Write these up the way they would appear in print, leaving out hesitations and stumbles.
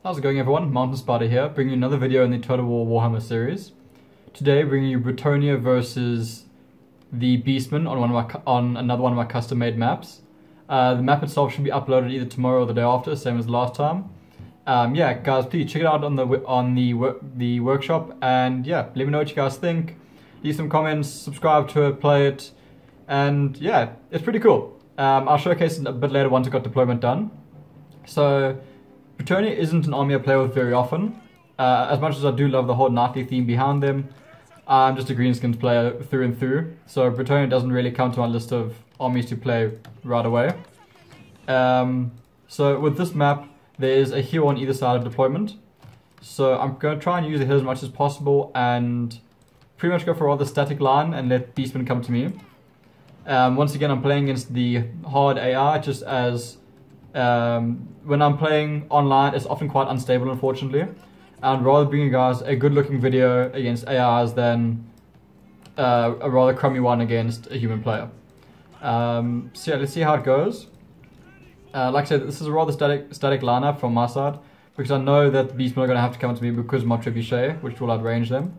How's it going, everyone? MountainSpyder here, bringing you another video in the Total War Warhammer series. Today, bringing you Bretonnia versus the Beastmen on another one of my custom-made maps. The map itself should be uploaded either tomorrow or the day after, same as last time. Yeah, guys, please check it out on the workshop, and yeah, let me know what you guys think. Leave some comments, subscribe to it, play it, and yeah, it's pretty cool. I'll showcase it a bit later once I got deployment done. So, Bretonnia isn't an army I play with very often. As much as I do love the whole knightly theme behind them, I'm just a greenskins player through and through. So Bretonnia doesn't really come to my list of armies to play right away. So with this map, there's a hill on either side of deployment. So I'm going to try and use the hill as much as possible and pretty much go for a rather static line and let Beastmen come to me. Once again, I'm playing against the hard AI, just as when I'm playing online, it's often quite unstable, unfortunately. I'd rather bring you guys a good looking video against AIs than a rather crummy one against a human player. So yeah, let's see how it goes. Like I said, this is a rather static lineup from my side, because I know that the Beastmen are going to have to come to me because of my trebuchet, which will outrange them.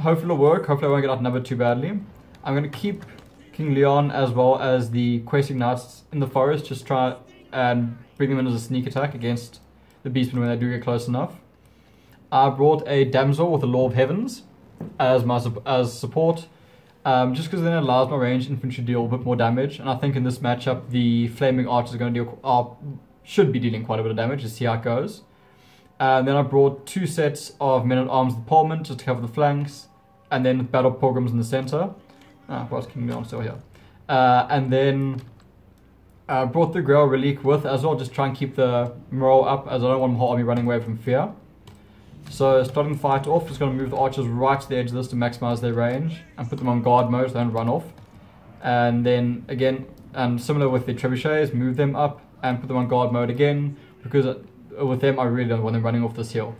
Hopefully it'll work, hopefully I won't get outnumbered too badly. I'm going to keep King Leon as well as the questing knights in the forest, just try and bring them in as a sneak attack against the Beastmen when they do get close enough. I brought a damsel with the Law of Heavens as support, just because then it allows my ranged infantry to deal a bit more damage, and I think in this matchup the flaming archers are going to should be dealing quite a bit of damage. Let's see how it goes. Then I brought two sets of men at arms with the polemen just to cover the flanks, and then battle pilgrims in the center. Where's King Leon still here? And then brought the Grail Relic with as well, just try and keep the morale up, as I don't want my whole army running away from fear. So starting the fight off, just going to move the archers right to the edge of this to maximize their range and put them on guard mode so they don't run off. And then again, and similar with the trebuchets, move them up and put them on guard mode again, because with them I really don't want them running off this hill.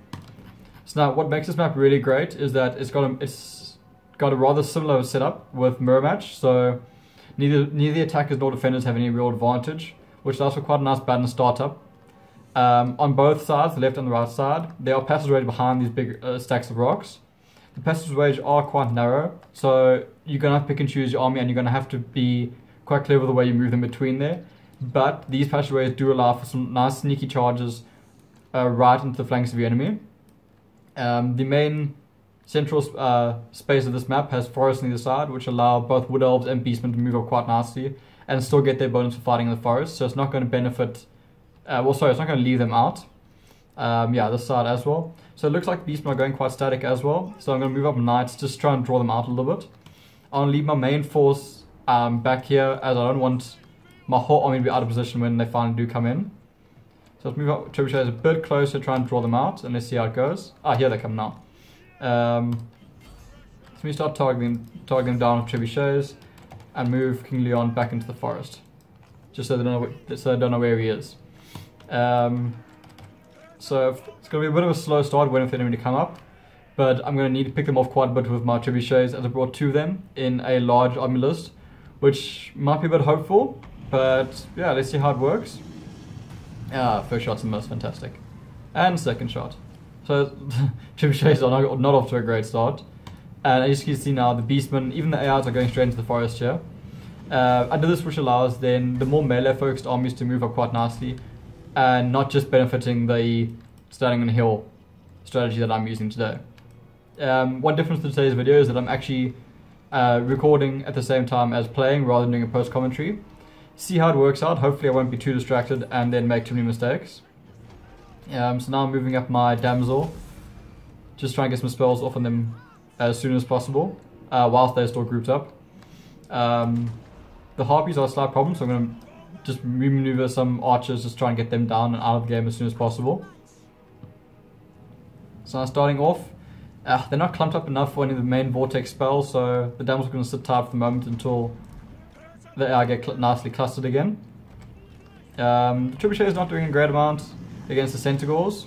So now what makes this map really great is that it's got a rather similar setup with mirror match, so neither the attackers nor defenders have any real advantage, which allows for quite a nice balanced startup. On both sides, the left and the right side, there are passageways behind these big stacks of rocks. The passageways are quite narrow, so you're going to have to pick and choose your army, and you're going to have to be quite clever the way you move them between there. But these passageways do allow for some nice sneaky charges right into the flanks of your enemy. The main central space of this map has forests on either side, which allow both wood elves and beastmen to move up quite nicely and still get their bonus for fighting in the forest. So it's not going to benefit. It's not going to leave them out. Yeah, this side as well. So it looks like beastmen are going quite static as well. So I'm going to move up knights, just try and draw them out a little bit. I'll leave my main force back here, as I don't want my whole army to be out of position when they finally do come in. So let's move up trebuchets a bit closer, try and draw them out, and let's see how it goes. Here they come now. So we start targeting them down with trebuchets and move King Leon back into the forest, just so they don't know where he is. So it's going to be a bit of a slow start waiting for the enemy to come up, but I'm going to need to pick them off quite a bit with my trebuchets, as I brought two of them in a large army list, which might be a bit hopeful, but yeah, let's see how it works. First shot's the most fantastic, and second shot. So trebuchets are not off to a great start, and as you can see now, the Beastmen, even the AIs, are going straight into the forest here. I did this, which allows then the more melee focused armies to move up quite nicely, and not just benefiting the standing on a hill strategy that I'm using today. One difference to today's video is that I'm actually recording at the same time as playing rather than doing a post commentary. See how it works out. Hopefully I won't be too distracted and then make too many mistakes. So now I'm moving up my damsel, just trying to get some spells off on them as soon as possible, whilst they're still grouped up. The harpies are a slight problem, so I'm going to just remaneuver some archers, just try and get them down and out of the game as soon as possible. So now starting off, they're not clumped up enough for any of the main vortex spells, so the damsel's going to sit tight for the moment until they get nicely clustered again. The trebuchet is not doing a great amount against the centaurs.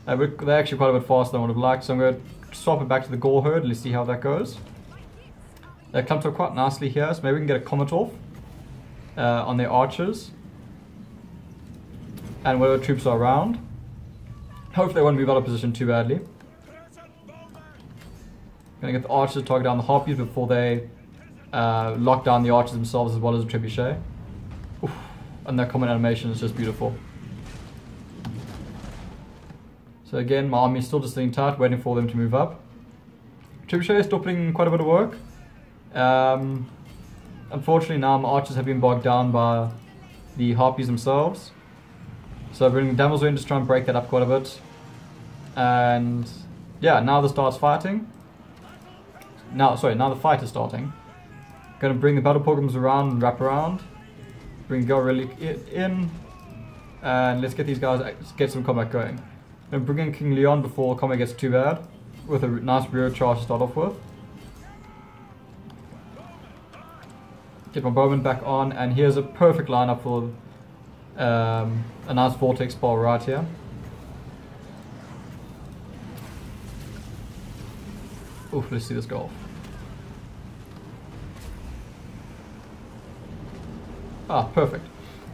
They're actually quite a bit faster than I would have liked, so I'm going to swap it back to the gore herd. Let's see how that goes. They clumped up quite nicely here, so maybe we can get a comet off on their archers and whatever troops are around. Hopefully they won't move out of position too badly. Gonna get the archers to target down the harpies before they lock down the archers themselves as well as the trebuchet. Oof. And their common animation is just beautiful. So again, my army is still just sitting tight, waiting for them to move up. Trebuchet is still putting in quite a bit of work. Unfortunately now my archers have been bogged down by the harpies themselves. So bringing the damsel in, just try and break that up quite a bit. And yeah, now the starts fighting. Now the fight is starting. Gonna bring the battle pilgrims around and wrap around. Bring Go really in. And let's get these guys, get some combat going. Gonna bring in King Leon before combat gets too bad. With a nice rear charge to start off with. Get my bowman back on, and here's a perfect lineup for a nice vortex ball right here. Oof, let's see this go off. Ah, perfect.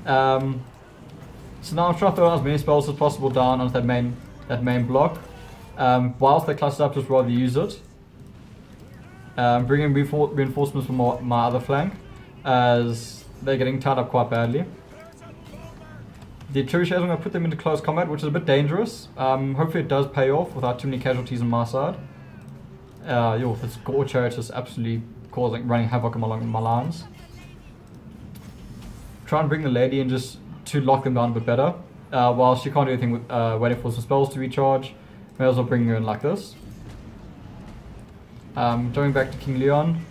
So now I'm trying to throw as many spells as possible down onto that main block. Whilst they cluster up, just rather use it. Bring in reinforcements from my other flank, as they're getting tied up quite badly. The trebuchets, I'm going to put them into close combat, which is a bit dangerous. Hopefully it does pay off without too many casualties on my side. This gore chariot is absolutely running havoc along my lines. Try and bring the lady in just to lock them down a bit better. While she can't do anything with waiting for some spells to recharge, may as well bring her in like this. Going back to King Leon.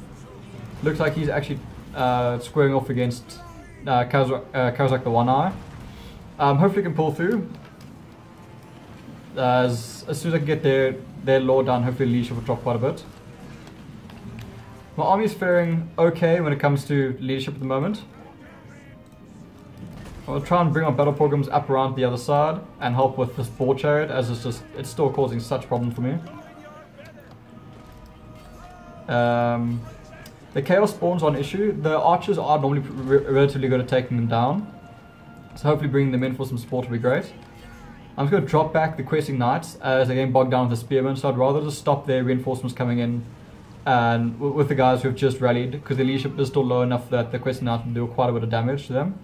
Looks like he's actually squaring off against Kazak the One Eye. Hopefully he can pull through. As soon as I can get their lord down, hopefully leadership will drop quite a bit. My army is faring okay when it comes to leadership at the moment. I'll try and bring my battle pilgrims up around the other side and help with this boar chariot, as it's still causing such problems for me. The chaos spawns are an issue. The archers are normally relatively good at taking them down, so hopefully bringing them in for some support will be great. I'm just going to drop back the questing knights as they're getting bogged down with the spearmen, so I'd rather just stop their reinforcements coming in and with the guys who have just rallied, because the leadership is still low enough that the questing knights will do quite a bit of damage to them.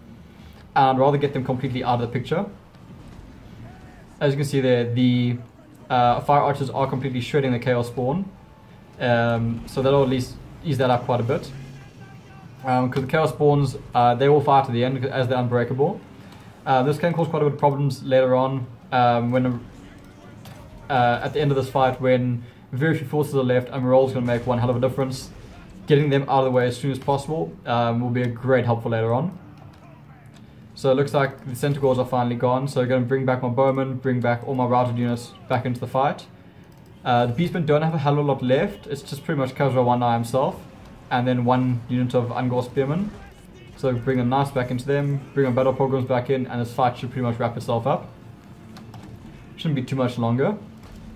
And I'd rather get them completely out of the picture. As you can see there, the fire archers are completely shredding the chaos spawn, so that'll at least ease that up quite a bit. Because the chaos spawns, they all fight to the end as they're unbreakable. This can cause quite a bit of problems later on when at the end of this fight, when very few forces are left and Morale's going to make one hell of a difference. Getting them out of the way as soon as possible will be a great help for later on. So it looks like the centaurs are finally gone, so I'm going to bring back my bowmen, bring back all my routed units back into the fight. The Beastmen don't have a hell of a lot left. It's just pretty much Khazra One Eye himself, and then one unit of Angor Spearmen. So bring a knights back into them, bring our battle pilgrims back in, and this fight should pretty much wrap itself up. Shouldn't be too much longer.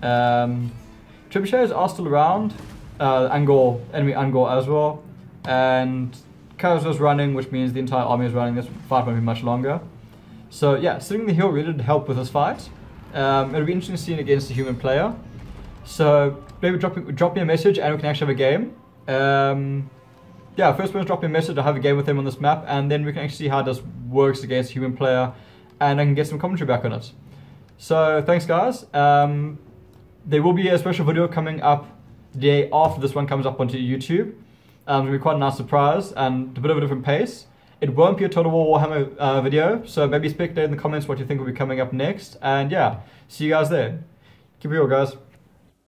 Trebuchets are still around, enemy Angor as well, and Khazra's running, which means the entire army is running. This fight won't be much longer. So yeah, sitting the hill really did help with this fight. It'll be interesting to see it against a human player. So maybe drop me a message and we can actually have a game. Yeah, first person drop me a message, I'll have a game with him on this map, and then we can actually see how this works against a human player, and I can get some commentary back on it. So thanks guys. There will be a special video coming up the day after this one comes up onto YouTube. It'll be quite a nice surprise and a bit of a different pace. It won't be a Total War Warhammer video, so maybe speculate in the comments what you think will be coming up next, and yeah, see you guys there. Keep it real guys.